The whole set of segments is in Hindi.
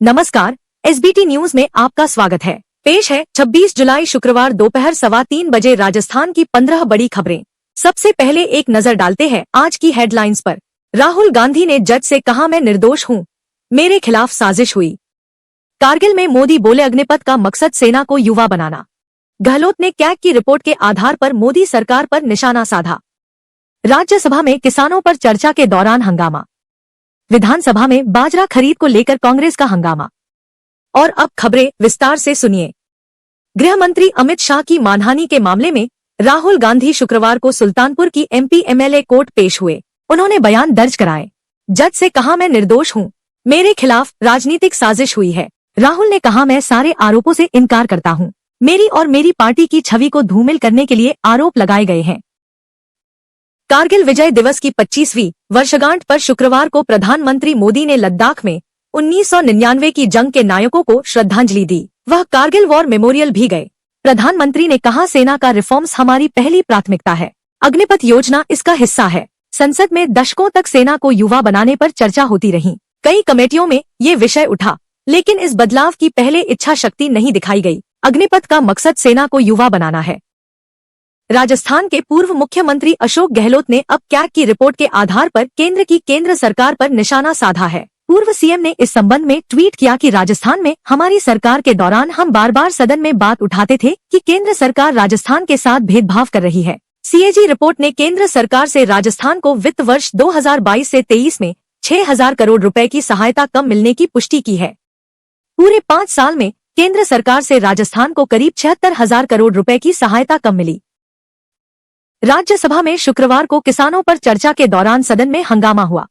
नमस्कार, एसबीटी न्यूज में आपका स्वागत है। पेश है 26 जुलाई शुक्रवार दोपहर 3:15 राजस्थान की 15 बड़ी खबरें। सबसे पहले एक नजर डालते हैं आज की हेडलाइंस पर। राहुल गांधी ने जज से कहा, मैं निर्दोष हूँ, मेरे खिलाफ साजिश हुई। कारगिल में मोदी बोले, अग्निपथ का मकसद सेना को युवा बनाना। गहलोत ने कैग की रिपोर्ट के आधार पर मोदी सरकार पर निशाना साधा। राज्यसभा में किसानों पर चर्चा के दौरान हंगामा। विधानसभा में बाजरा खरीद को लेकर कांग्रेस का हंगामा। और अब खबरें विस्तार से सुनिए। गृह मंत्री अमित शाह की मानहानि के मामले में राहुल गांधी शुक्रवार को सुल्तानपुर की एमपी एमएलए कोर्ट पेश हुए। उन्होंने बयान दर्ज कराए। जज से कहा, मैं निर्दोष हूँ, मेरे खिलाफ राजनीतिक साजिश हुई है। राहुल ने कहा, मैं सारे आरोपों से इनकार करता हूँ। मेरी और मेरी पार्टी की छवि को धूमिल करने के लिए आरोप लगाए गए हैं। कारगिल विजय दिवस की 25वीं वर्षगांठ पर शुक्रवार को प्रधानमंत्री मोदी ने लद्दाख में 1999 की जंग के नायकों को श्रद्धांजलि दी। वह कारगिल वॉर मेमोरियल भी गए। प्रधानमंत्री ने कहा, सेना का रिफॉर्म्स हमारी पहली प्राथमिकता है। अग्निपथ योजना इसका हिस्सा है। संसद में दशकों तक सेना को युवा बनाने पर चर्चा होती रही। कई कमेटियों में ये विषय उठा, लेकिन इस बदलाव की पहले इच्छा शक्ति नहीं दिखाई गई। अग्निपथ का मकसद सेना को युवा बनाना है। राजस्थान के पूर्व मुख्यमंत्री अशोक गहलोत ने अब कैग की रिपोर्ट के आधार पर केंद्र सरकार पर निशाना साधा है। पूर्व सीएम ने इस संबंध में ट्वीट किया कि राजस्थान में हमारी सरकार के दौरान हम बार बार सदन में बात उठाते थे कि केंद्र सरकार राजस्थान के साथ भेदभाव कर रही है। सीएजी रिपोर्ट ने केंद्र सरकार से राजस्थान को वित्त वर्ष 2022 से 23 में 6,000 करोड़ रुपए की सहायता कम मिलने की पुष्टि की है। पूरे 5 साल में केंद्र सरकार से राजस्थान को करीब 76,000 करोड़ रुपए की सहायता कम मिली। राज्यसभा में शुक्रवार को किसानों पर चर्चा के दौरान सदन में हंगामा हुआ।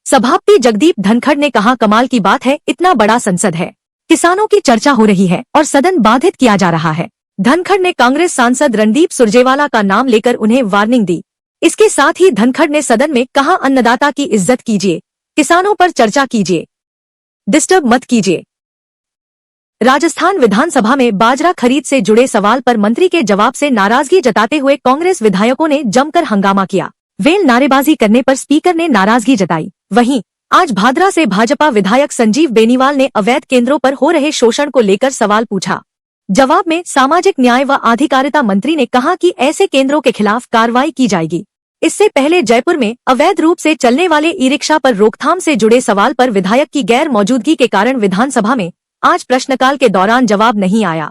सभापति जगदीप धनखड़ ने कहा, कमाल की बात है, इतना बड़ा संसद है, किसानों की चर्चा हो रही है और सदन बाधित किया जा रहा है। धनखड़ ने कांग्रेस सांसद रणदीप सुरजेवाला का नाम लेकर उन्हें वार्निंग दी। इसके साथ ही धनखड़ ने सदन में कहा, अन्नदाता की इज्जत कीजिए, किसानों पर चर्चा कीजिए, डिस्टर्ब मत कीजिए। राजस्थान विधानसभा में बाजरा खरीद से जुड़े सवाल पर मंत्री के जवाब से नाराजगी जताते हुए कांग्रेस विधायकों ने जमकर हंगामा किया। वेल नारेबाजी करने पर स्पीकर ने नाराजगी जताई। वहीं आज भादरा से भाजपा विधायक संजीव बेनीवाल ने अवैध केंद्रों पर हो रहे शोषण को लेकर सवाल पूछा। जवाब में सामाजिक न्याय व अधिकारिता मंत्री ने कहा कि ऐसे केंद्रों के खिलाफ कार्रवाई की जाएगी। इससे पहले जयपुर में अवैध रूप से चलने वाले ई रिक्शा पर रोकथाम से जुड़े सवाल पर विधायक की गैर मौजूदगी के कारण विधानसभा में आज प्रश्नकाल के दौरान जवाब नहीं आया।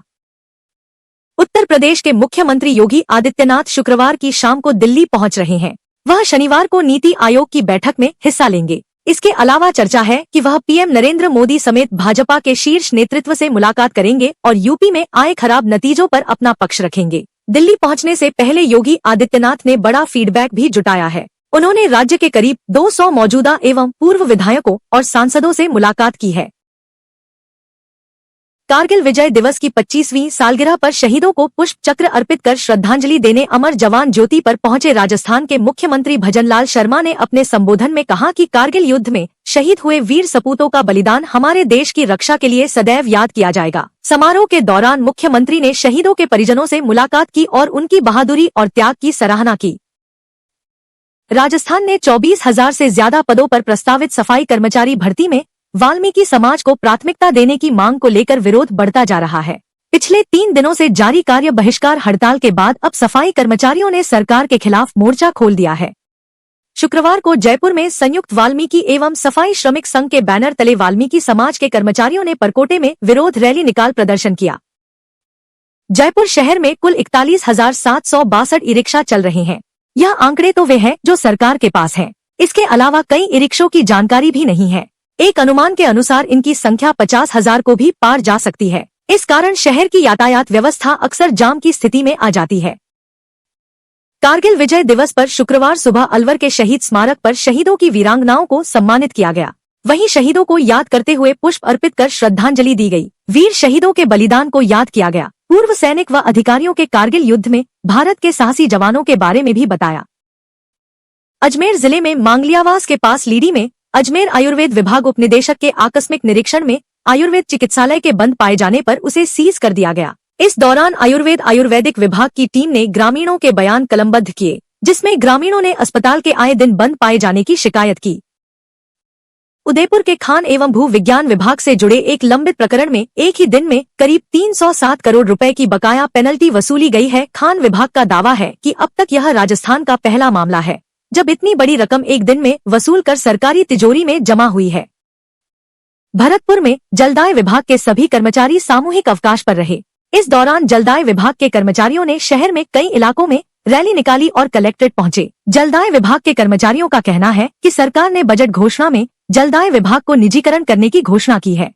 उत्तर प्रदेश के मुख्यमंत्री योगी आदित्यनाथ शुक्रवार की शाम को दिल्ली पहुंच रहे हैं। वह शनिवार को नीति आयोग की बैठक में हिस्सा लेंगे। इसके अलावा चर्चा है कि वह पीएम नरेंद्र मोदी समेत भाजपा के शीर्ष नेतृत्व से मुलाकात करेंगे और यूपी में आए खराब नतीजों पर अपना पक्ष रखेंगे। दिल्ली पहुंचने से पहले योगी आदित्यनाथ ने बड़ा फीडबैक भी जुटाया है। उन्होंने राज्य के करीब 200 मौजूदा एवं पूर्व विधायकों और सांसदों से मुलाकात की है। कारगिल विजय दिवस की 25वीं सालगिरह पर शहीदों को पुष्प चक्र अर्पित कर श्रद्धांजलि देने अमर जवान ज्योति पर पहुंचे राजस्थान के मुख्यमंत्री भजनलाल शर्मा ने अपने संबोधन में कहा कि कारगिल युद्ध में शहीद हुए वीर सपूतों का बलिदान हमारे देश की रक्षा के लिए सदैव याद किया जाएगा। समारोह के दौरान मुख्यमंत्री ने शहीदों के परिजनों से मुलाकात की और उनकी बहादुरी और त्याग की सराहना की। राजस्थान ने 24,000 से ज्यादा पदों पर प्रस्तावित सफाई कर्मचारी भर्ती में वाल्मीकि समाज को प्राथमिकता देने की मांग को लेकर विरोध बढ़ता जा रहा है। पिछले 3 दिनों से जारी कार्य बहिष्कार हड़ताल के बाद अब सफाई कर्मचारियों ने सरकार के खिलाफ मोर्चा खोल दिया है। शुक्रवार को जयपुर में संयुक्त वाल्मीकि एवं सफाई श्रमिक संघ के बैनर तले वाल्मीकि समाज के कर्मचारियों ने परकोटे में विरोध रैली निकाल प्रदर्शन किया। जयपुर शहर में कुल 41,762 ई रिक्शा चल रहे हैं। यह आंकड़े तो वे हैं जो सरकार के पास हैं। इसके अलावा कई ई रिक्शों की जानकारी भी नहीं है। एक अनुमान के अनुसार इनकी संख्या 50,000 को भी पार जा सकती है। इस कारण शहर की यातायात व्यवस्था अक्सर जाम की स्थिति में आ जाती है। कारगिल विजय दिवस पर शुक्रवार सुबह अलवर के शहीद स्मारक पर शहीदों की वीरांगनाओं को सम्मानित किया गया। वहीं शहीदों को याद करते हुए पुष्प अर्पित कर श्रद्धांजलि दी गई। वीर शहीदों के बलिदान को याद किया गया। पूर्व सैनिक व अधिकारियों के कारगिल युद्ध में भारत के साहसी जवानों के बारे में भी बताया। अजमेर जिले में मांगलियावास के पास लीडी में अजमेर आयुर्वेद विभाग उपनिदेशक के आकस्मिक निरीक्षण में आयुर्वेद चिकित्सालय के बंद पाए जाने पर उसे सीज कर दिया गया। इस दौरान आयुर्वेदिक विभाग की टीम ने ग्रामीणों के बयान कलमबद्ध किए, जिसमें ग्रामीणों ने अस्पताल के आए दिन बंद पाए जाने की शिकायत की। उदयपुर के खान एवं भू विज्ञान विभाग से जुड़े एक लंबित प्रकरण में एक ही दिन में करीब 307 करोड़ रुपए की बकाया पेनल्टी वसूली गई है। खान विभाग का दावा है कि अब तक यह राजस्थान का पहला मामला है जब इतनी बड़ी रकम एक दिन में वसूल कर सरकारी तिजोरी में जमा हुई है। भरतपुर में जलदाय विभाग के सभी कर्मचारी सामूहिक अवकाश पर रहे। इस दौरान जलदाय विभाग के कर्मचारियों ने शहर में कई इलाकों में रैली निकाली और कलेक्ट्रेट पहुंचे। जलदाय विभाग के कर्मचारियों का कहना है कि सरकार ने बजट घोषणा में जलदाय विभाग को निजीकरण करने की घोषणा की है।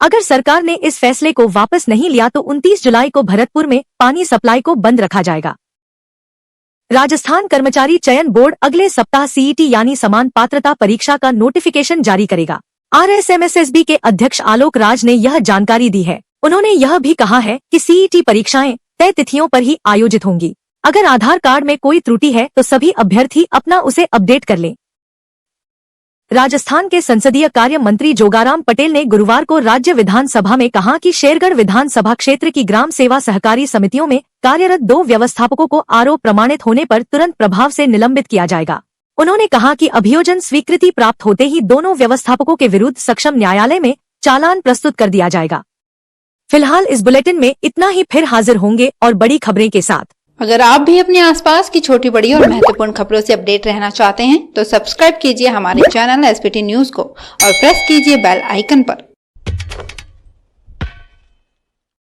अगर सरकार ने इस फैसले को वापस नहीं लिया तो 29 जुलाई को भरतपुर में पानी सप्लाई को बंद रखा जाएगा। राजस्थान कर्मचारी चयन बोर्ड अगले सप्ताह सीईटी यानी समान पात्रता परीक्षा का नोटिफिकेशन जारी करेगा। RSMSSB के अध्यक्ष आलोक राज ने यह जानकारी दी है। उन्होंने यह भी कहा है कि सीईटी परीक्षाएं तय तिथियों पर ही आयोजित होंगी। अगर आधार कार्ड में कोई त्रुटि है तो सभी अभ्यर्थी अपना उसे अपडेट कर लें। राजस्थान के संसदीय कार्य मंत्री जोगाराम पटेल ने गुरुवार को राज्य विधानसभा में कहा कि शेरगढ़ विधानसभा क्षेत्र की ग्राम सेवा सहकारी समितियों में कार्यरत 2 व्यवस्थापकों को आरोप प्रमाणित होने पर तुरंत प्रभाव से निलंबित किया जाएगा। उन्होंने कहा कि अभियोजन स्वीकृति प्राप्त होते ही दोनों व्यवस्थापकों के विरुद्ध सक्षम न्यायालय में चालान प्रस्तुत कर दिया जाएगा। फिलहाल इस बुलेटिन में इतना ही, फिर हाजिर होंगे और बड़ी खबरें के साथ। अगर आप भी अपने आसपास की छोटी बड़ी और महत्वपूर्ण खबरों से अपडेट रहना चाहते हैं तो सब्सक्राइब कीजिए हमारे चैनल SBT न्यूज को और प्रेस कीजिए बेल आइकन पर।